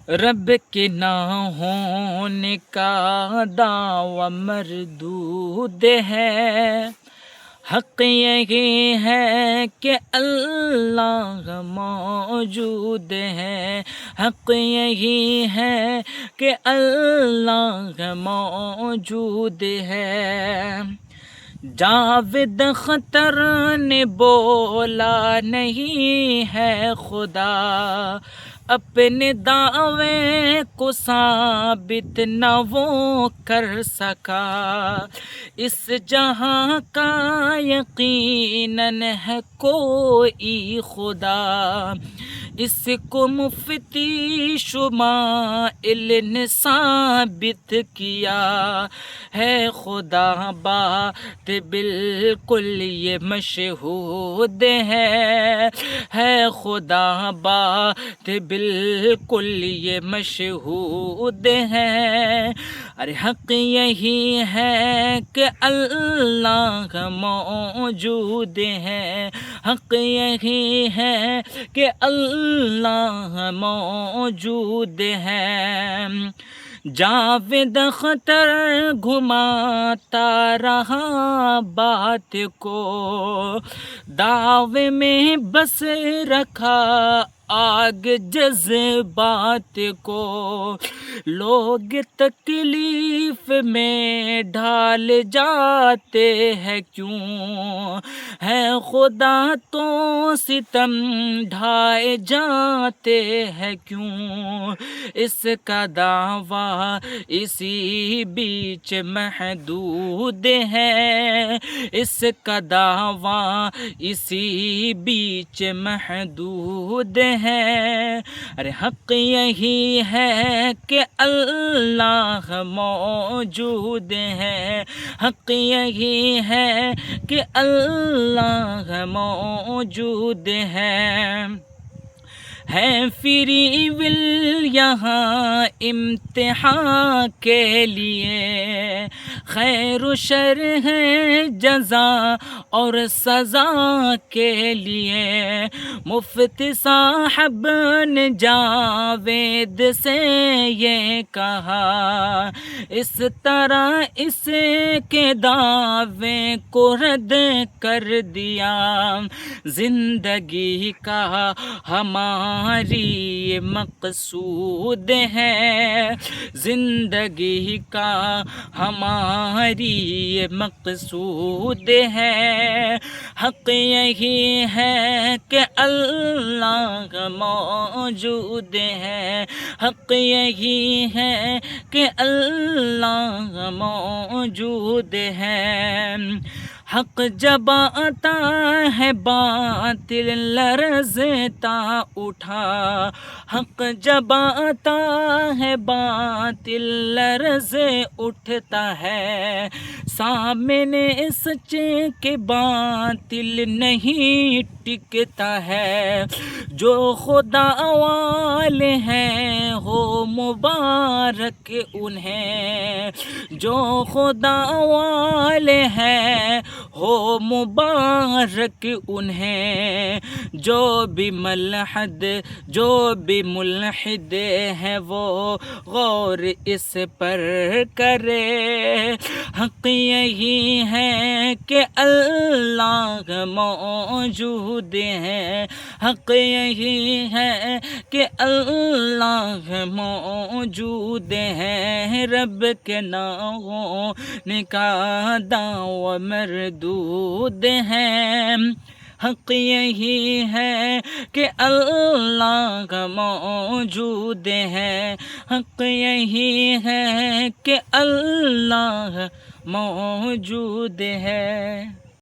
رب کے نہ ہونے کا دعوی مردود ہے، حق یہی ہے کہ اللہ موجود ہے، حق یہی ہے کہ اللہ موجود ہے۔ جاوید خطر نے بولا نہیں ہے خدا، اپنے دعوے کو ثابت نہ وہ کر سکا، اس جہاں کا یقیناً ہے کوئی خدا، اس کو مفتی شمائل نے ثابت کیا ہے، خدا بات بالکل یہ مشہود ہے خدا بات بالکل یہ مشہود ہے۔ ارے حق یہی ہے کہ اللہ موجود ہے، حق یہی ہے کہ اللہ موجود ہے۔ جاوید خطر گھماتا رہا بات کو، دعوے میں بس رکھا آگ جذبات کو، لوگ تکلیف میں ڈھال جاتے ہیں کیوں، ہے خدا تو ستم ڈھائے جاتے ہیں کیوں، اس کا دعویٰ اسی بیچ محدود ہے، اس کا دعویٰ اسی بیچ محدود ہے۔ ارے حق یہی ہے کہ اللہ موجود ہے، حق یہی ہے کہ اللہ موجود ہے فری ول یہاں امتحان کے لیے، خیر و شر ہے جزا اور سزا کے لیے، مفتی صاحب نے جاوید سے یہ کہا، اس طرح اس کے دعوے کو رد کر دیا، زندگی کا ہماری مقصود ہے، زندگی کا ہماری مقصود ہے، حق یہی ہے کہ اللہ موجود ہے، حق یہی ہے کہ اللہ موجود ہے۔ حق جب آتا ہے باطل لرزتا اٹھا، حق جب آتا ہے باطل لرز اٹھتا ہے، سامنے سچ کے باطل نہیں ٹکتا ہے، جو خدا والے ہیں ہو مبارک انہیں، جو خدا والے ہیں ہو مبارک انہیں، جو بھی ملحد جو بھی ملحد ہے وہ غور اس پر کرے، حق یہی ہے کہ اللہ موجود ہے، حق یہی ہے کہ اللہ موجود ہے، رب کے نہ ہونے کا دعوی مردود ہے، حق یہی ہے کہ اللہ موجود ہے، حق یہی ہے کہ اللہ موجود ہے۔